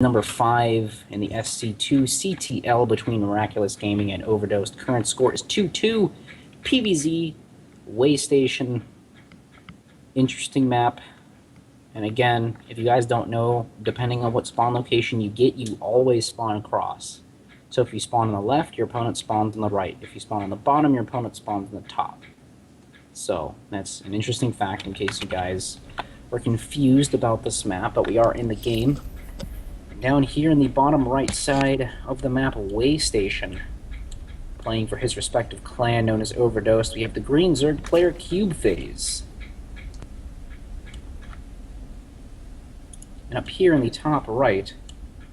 Number 5 in the SC2 CTL between Miraculous Gaming and Overdosed. Current score is 2-2. PVZ, Waystation, interesting map. And again, if you guys don't know, depending on what spawn location you get, you always spawn across. So if you spawn on the left, your opponent spawns on the right. If you spawn on the bottom, your opponent spawns on the top. So that's an interesting fact in case you guys were confused about this map, but we are in the game. Down here in the bottom right side of the map, Waystation, playing for his respective clan known as Overdosed. We have the green Zerg player Cubephaze. And up here in the top right,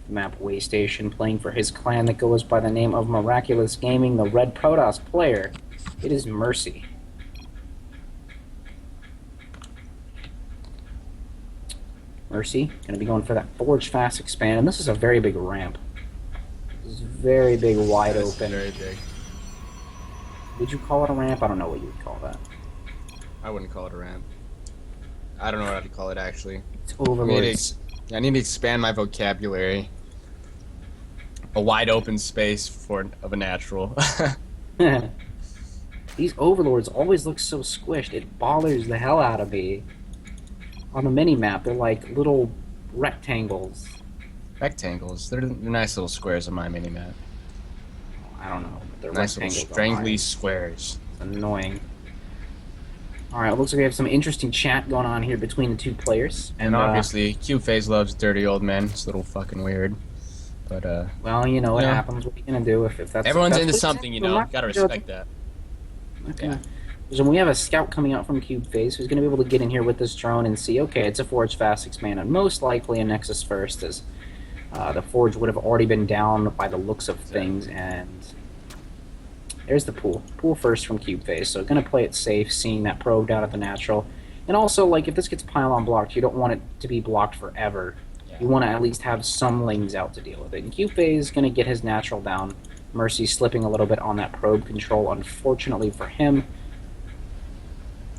the map Waystation, playing for his clan that goes by the name of Miraculous Gaming, the red Protoss player, it is Mercy. Mercy, going to be going for that Forge Fast expand, and this is a very big ramp. This is very big, wide open. Very big. Would you call it a ramp? I don't know what you would call that. I wouldn't call it a ramp. I don't know what I'd call it, actually. It's overloaded. I need to expand my vocabulary. A wide open space of a natural. These overlords always look so squished. It bothers the hell out of me. On the mini-map, they're like little rectangles. Rectangles? They're nice little squares on my mini-map. I don't know. But they're nice little strangly squares. It's annoying. Alright, it looks like we have some interesting chat going on here between the two players. And obviously, Cubephaze loves dirty old men. It's a little fucking weird. But, well, you know, it happens. What are you gonna do if that's... Everyone's into something, you know. Gotta respect that. Okay. Yeah. So we have a scout coming out from Cubephaze who's going to be able to get in here with this drone and see, okay, it's a Forge Fast expand, and most likely a Nexus First, as the Forge would have already been down by the looks of things, and there's the pool. Pool first from Cubephaze, so going to play it safe, seeing that probe down at the natural. And also, like, if this gets pylon blocked, you don't want it to be blocked forever. Yeah. You want to at least have some lanes out to deal with it. And Cubephaze is going to get his natural down. Mercy slipping a little bit on that probe control, unfortunately for him.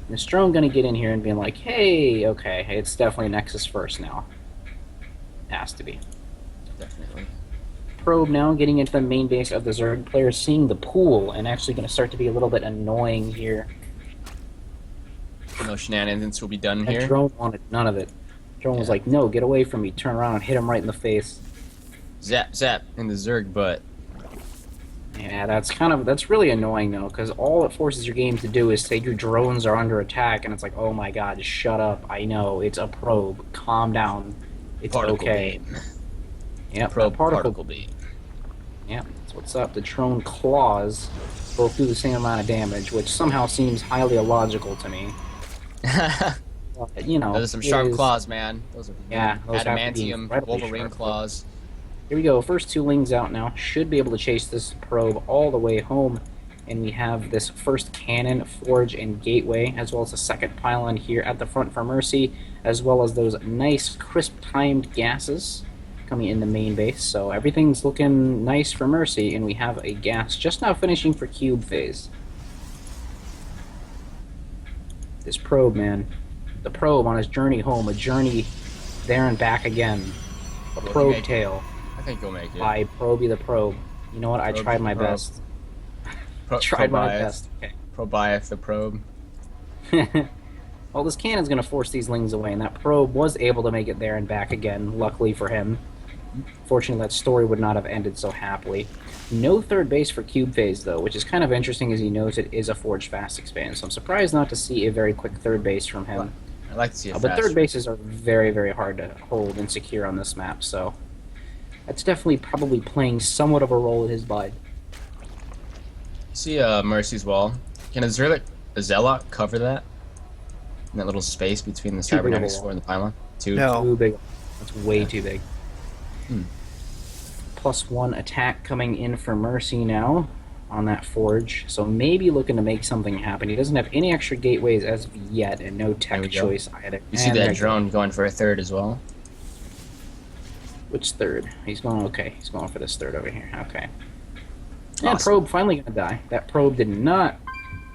This drone gonna get in here and be like, hey, okay, it's definitely Nexus First now. Has to be. Definitely. Probe now getting into the main base of the Zerg player, seeing the pool, and actually gonna start to be a little bit annoying here. No shenanigans will be done The here. drone wanted none of it. Drone was like, no, get away from me, turn around and hit him right in the face. Zap, zap, in the Zerg butt. Yeah, that's really annoying though, because all it forces your game to do is say your drones are under attack, and it's like, oh my god, shut up, I know, it's a probe, calm down, it's particle okay. beam. Yep, Probe particle beam. Yep, that's what's up. The drone claws both do the same amount of damage, which somehow seems highly illogical to me. But, you know, those are some sharp claws, man. Those are those adamantium Wolverine claws. Here we go, first two lings out now. Should be able to chase this probe all the way home. And we have this first cannon, forge, and gateway, as well as a second pylon here at the front for Mercy, as well as those nice, crisp-timed gases coming in the main base. So everything's looking nice for Mercy, and we have a gas just now finishing for Cubephaze. This probe, man. The probe on his journey home, a journey there and back again. A probe tail. I think you'll make it. I probe you the probe. You know what? I tried my best. Tried my best. Okay. Probiath the probe. Well, this cannon's going to force these lings away, and that probe was able to make it there and back again, luckily for him. Fortunately, that story would not have ended so happily. No third base for Cubephaze, though, which is kind of interesting as he knows it is a Forge Fast expand, so I'm surprised not to see a very quick third base from him. I'd like to see a But third bases are very, very hard to hold and secure on this map, so that's definitely probably playing somewhat of a role in his mind. See Mercy's wall. Can a Zealot cover that? In that little space between the cybernetics floor and the pylon? No. Too big. That's way too big. +1 attack coming in for Mercy now on that forge, so maybe looking to make something happen. He doesn't have any extra gateways as of yet, and no tech choice either. You see that drone going for a third as well? Which third? He's going, okay, he's going for this third over here, okay. Awesome. And probe finally gonna die. That probe did not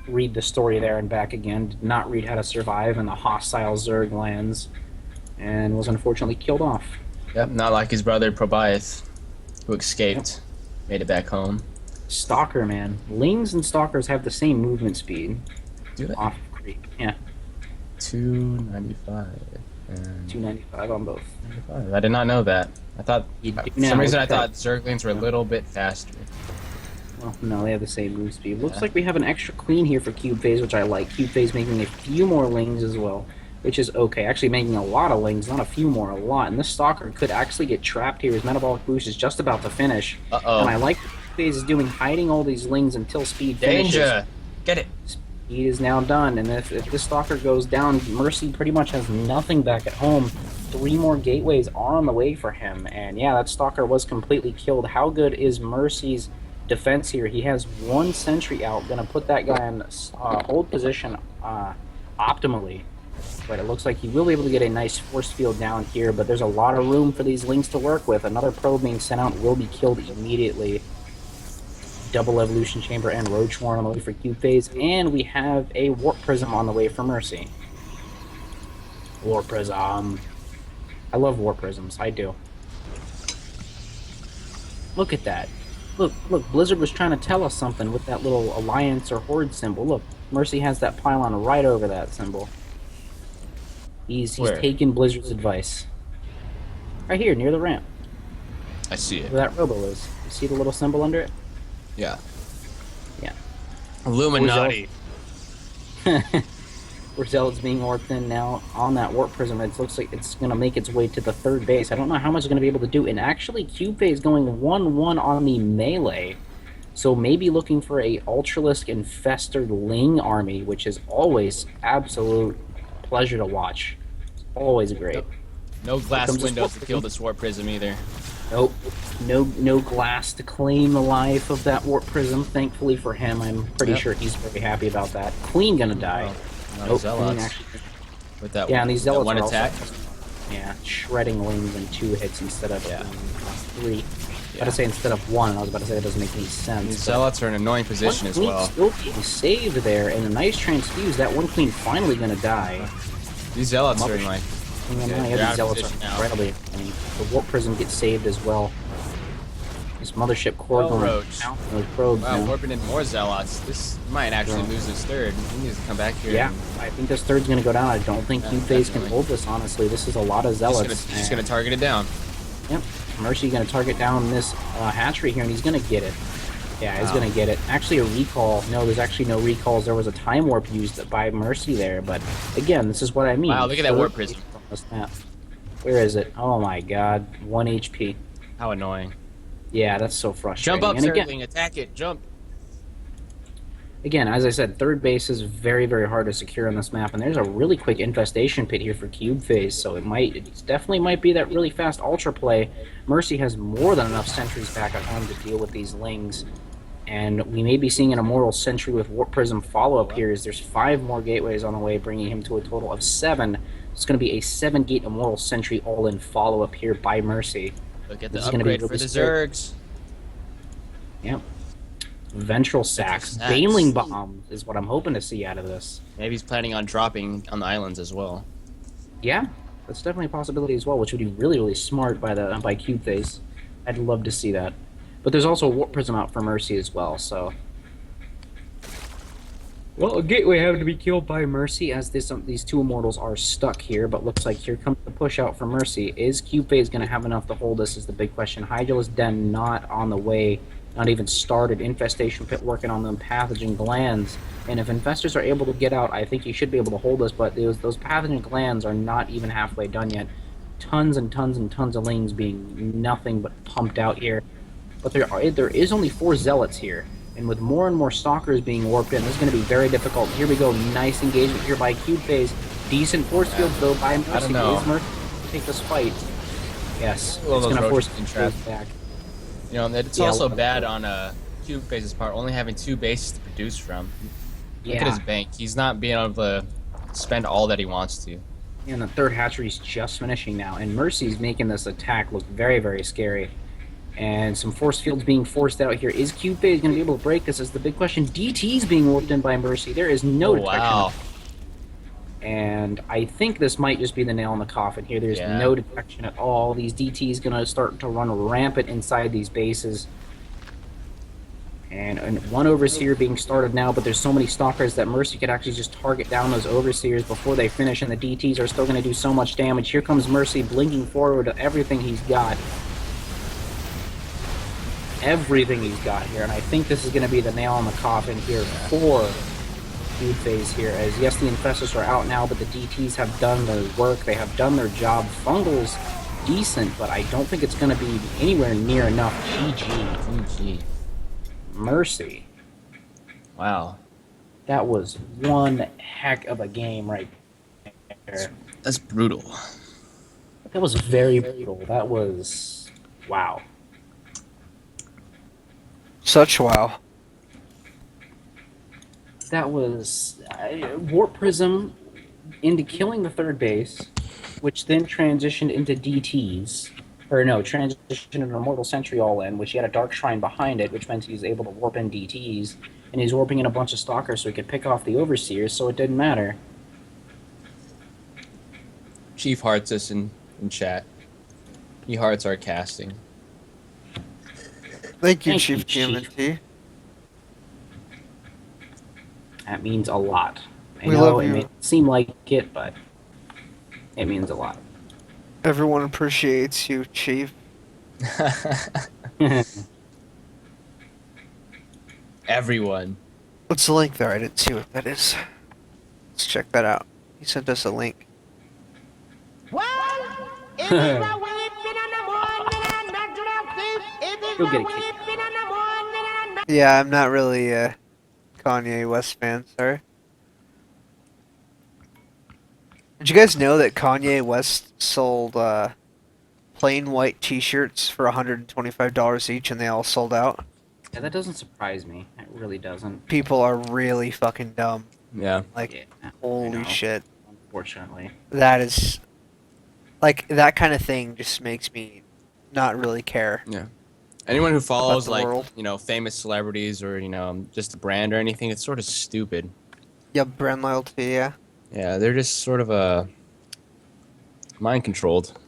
read the story there and back again, did not read how to survive in the hostile Zerg lands, and was unfortunately killed off. Yep, not like his brother Probias, who escaped, made it back home. Stalker, man. Lings and Stalkers have the same movement speed. Do it. Off of creep. Yeah, 295 and 295 on both. 95. I did not know that. I thought You do for some now, reason I okay. thought Zerglings were a little bit faster. Well, no, they have the same move speed. Looks like we have an extra queen here for Cubephaze, which I like. Cubephaze making a few more lings as well, which is okay. Actually making a lot of lings, not a few more, a lot. And this Stalker could actually get trapped here. His metabolic boost is just about to finish. Uh-oh. And I like what Cubephaze is doing, hiding all these lings until speed finishes. Danger! Get it! Speed is now done, and if this Stalker goes down, Mercy pretty much has nothing back at home. 3 more gateways are on the way for him, and yeah, that Stalker was completely killed. How good is Mercy's defense here? He has 1 sentry out, gonna put that guy in hold position optimally. But it looks like he will be able to get a nice force field down here, but there's a lot of room for these links to work with. Another probe being sent out will be killed immediately. Double evolution chamber and roach warren on the way for Cubephaze, and we have a warp prism on the way for Mercy. Warp prism. I love warp prisms. I do. Look at that. Look, Blizzard was trying to tell us something with that little alliance or horde symbol. Look, Mercy has that pylon right over that symbol. He's taken Blizzard's advice. Right here, near the ramp. I see it. Where that robo is. You see the little symbol under it? Yeah. Yeah. Illuminati. Where Zealot's being warped in now on that warp prism. It looks like it's going to make its way to the 3rd base. I don't know how much it's going to be able to do. And actually, Cubephaze going 1-1 on the melee. So maybe looking for a Ultralisk Infested Ling army, which is always absolute pleasure to watch. It's always great. No glass Comes windows this to kill this warp prism either. Nope. No glass to claim the life of that warp prism. Thankfully for him, I'm pretty sure he's very happy about that. Queen gonna die. No, Nope, Zealots. Queen actually. With that, Yeah, and these Zealots one are attack. Also, yeah, shredding lings in 2 hits instead of 3. I was about to say instead of 1, and I was about to say that doesn't make any sense. These Zealots are in an annoying position as well. Still being saved there, and a nice transfuse. That one queen finally gonna die. These Zealots are in like... Yeah, they're these out of Zealots position are now. incredibly. I mean, the warp prism gets saved as well. This mothership core going Roach. down those probes Wow, now. warping in more Zealots. This might actually lose this 3rd. He needs to come back here. Yeah, and I think this 3rd's going to go down. I don't think Cubephaze can definitely. hold this, honestly. This is a lot of Zealots. He's gonna target it down. Yep. Mercy going to target down this hatchery here, and he's going to get it. Yeah, he's going to get it. Actually, a recall. No, there's actually no recalls. There was a time warp used by Mercy there, but again, this is what I mean. Wow, look at that warp prism. Where is it? Oh my god, 1 HP. How annoying. Yeah, that's so frustrating. Jump up, and again, Zergling. Attack it. Jump. Again, as I said, 3rd base is very, very hard to secure on this map, and there's a really quick infestation pit here for Cubephaze, so it definitely might be that really fast ultra play. Mercy has more than enough sentries back at home to deal with these lings, and we may be seeing an Immortal Sentry with Warp Prism follow-up here, as there's 5 more gateways on the way, bringing him to a total of 7. It's going to be a 7-gate Immortal Sentry all-in follow-up here by Mercy. Look at the This is gonna be upgrade for really the scary. Zergs. Yep. Ventral Sacks. Sacks. Bailing Bomb is what I'm hoping to see out of this. Maybe he's planning on dropping on the islands as well. Yeah, that's definitely a possibility as well, which would be really, really smart by Cubephaze. I'd love to see that. But there's also a Warp Prism out for Mercy as well, so... Well, a gateway having to be killed by Mercy, as these 2 Immortals are stuck here, but looks like here comes the push out for Mercy. Is Cubephaze going to have enough to hold this is the big question. Hydralis Den not on the way, not even started. Infestation Pit working on them pathogen glands. And if infestors are able to get out, I think he should be able to hold this, but those pathogen glands are not even halfway done yet. Tons and tons and tons of lings being nothing but pumped out here. But there is only 4 Zealots here. And with more and more Stalkers being warped in, this is going to be very difficult. Here we go. Nice engagement here by Cubephaze. Decent force field, though, by Mercy. I don't know. Is Mercy take this fight? Yes. Well, it's those going to force roaches can trap. Cubephaze back. You know, it's Yeah, also well- bad on Cubephaze's part, only having 2 bases to produce from. Look at Yeah. his bank. He's not being able to spend all that he wants to. And the 3rd hatchery's just finishing now. And Mercy's making this attack look very, very scary. And some force fields being forced out here. Is Cubephaze going to be able to break this? Is the big question. DT's being warped in by Mercy. There is no Oh, detection. wow. And I think this might just be the nail in the coffin here. There's Yeah. no detection at all. These DTs going to start to run rampant inside these bases. And one Overseer being started now, but there's so many Stalkers that Mercy could actually just target down those Overseers before they finish, and the DTs are still going to do so much damage. Here comes Mercy blinking forward to everything he's got. Everything he's got here, and I think this is going to be the nail in the coffin here for Cubephaze here, as yes, the Infestors are out now, but the DTs have done their work, they have done their job. Fungal's decent, but I don't think it's going to be anywhere near enough. GG. Mercy. Wow. That was one heck of a game right there. That's brutal. That was very brutal. That was... wow. Such wow. That was Warp Prism into killing the third base, which then transitioned into DTs. Or no, transitioned into Immortal Sentry all-in, which he had a Dark Shrine behind it, which meant he was able to warp in DTs. And he's warping in a bunch of Stalkers so he could pick off the Overseers, so it didn't matter. Chief hearts us in chat. He hearts our casting. Thank you, Thank Chief you, Chief. GMT. That means a lot. I We know love it you. may seem like it, but it means a lot. Everyone appreciates you, Chief. Everyone. What's the link there? I didn't see what that is. Let's check that out. He sent us a link. You'll get a kick. Yeah, I'm not really a Kanye West fan, sorry. Did you guys know that Kanye West sold plain white t-shirts for $125 each and they all sold out? Yeah, that doesn't surprise me. It really doesn't. People are really fucking dumb. Yeah. Like, Yeah, I holy know, shit. Unfortunately. That is... Like, that kind of thing just makes me not really care. Yeah. Anyone who follows the like world. famous celebrities or just a brand or anything, it's sort of stupid. Yeah, brand loyalty, yeah. Yeah, they're just sort of mind controlled.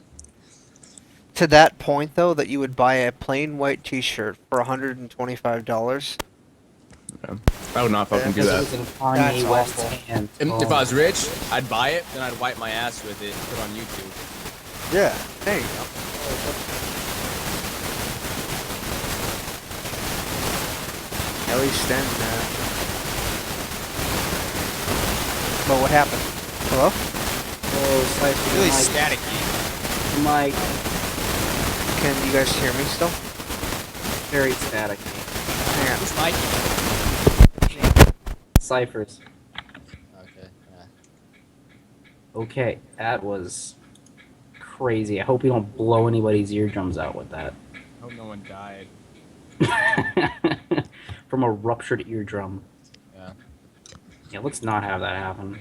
To that point, though, that you would buy a plain white t-shirt for $125. I would not fucking do Because it that. was in Kanye That's West's awful. hands. If Oh. I was rich, I'd buy it, then I'd wipe my ass with it and put it on YouTube. Yeah, there you go. At least then, but what happened? Hello? Oh, Cypher, Really Mike, staticky. Mike, Can you guys hear me still? very static. Hang on. Who's Mike? Cyphers. Okay. Okay, that was crazy. I hope you don't blow anybody's eardrums out with that. I hope no one died. From a ruptured eardrum. Yeah. Yeah, let's not have that happen.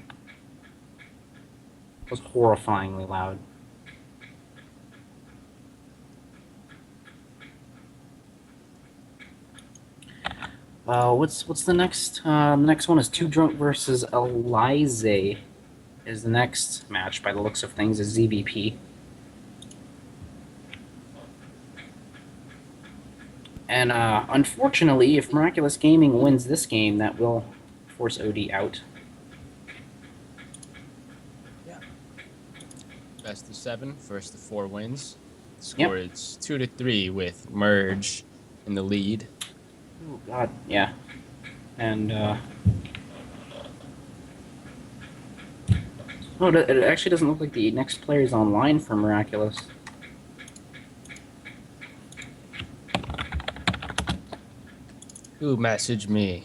It was horrifyingly loud. What's the next? The next one is Too Drunk versus Elize. Is the next match by the looks of things is ZVP. And unfortunately, if Miraculous Gaming wins this game, that will force OD out. Best of 7, first of 4 wins. Score is 2-3 with MIRG in the lead. Oh God, yeah. And oh, it actually doesn't look like the next player is online for Miraculous. Who messaged me?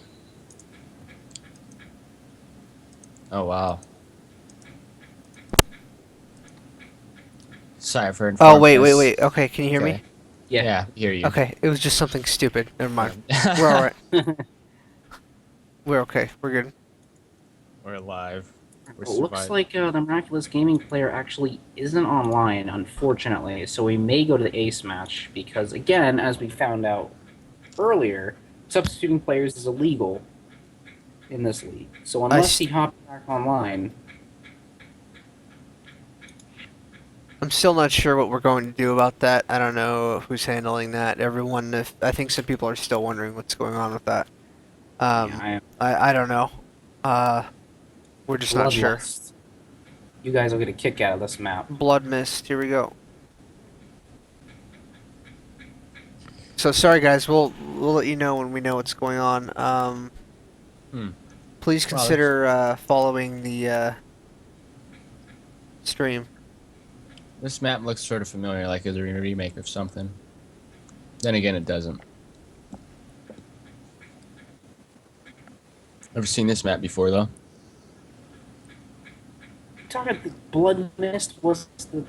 Oh wow. Cypher. Oh, wait. Okay, can you hear me? Yeah, I hear you. Okay, it was just something stupid. Never mind. We're alright. We're okay. We're good. We're alive. We're It looks surviving. like the Miraculous Gaming player actually isn't online, unfortunately, so we may go to the ace match, because again, as we found out earlier, substituting players is illegal in this league. So unless he hops back online, I'm still not sure what we're going to do about that. I don't know who's handling that. Everyone, I think some people are still wondering what's going on with that. Yeah, I don't know. We're just not sure. Bloodlust. You guys will get a kick out of this map. Blood Mist. Here we go. So sorry, guys. We'll let you know when we know what's going on. Please Wow, consider following the stream. This map looks sort of familiar, like it's a remake of something. Then again, it doesn't. Never seen this map before, though. Talking about the Blood Mist was the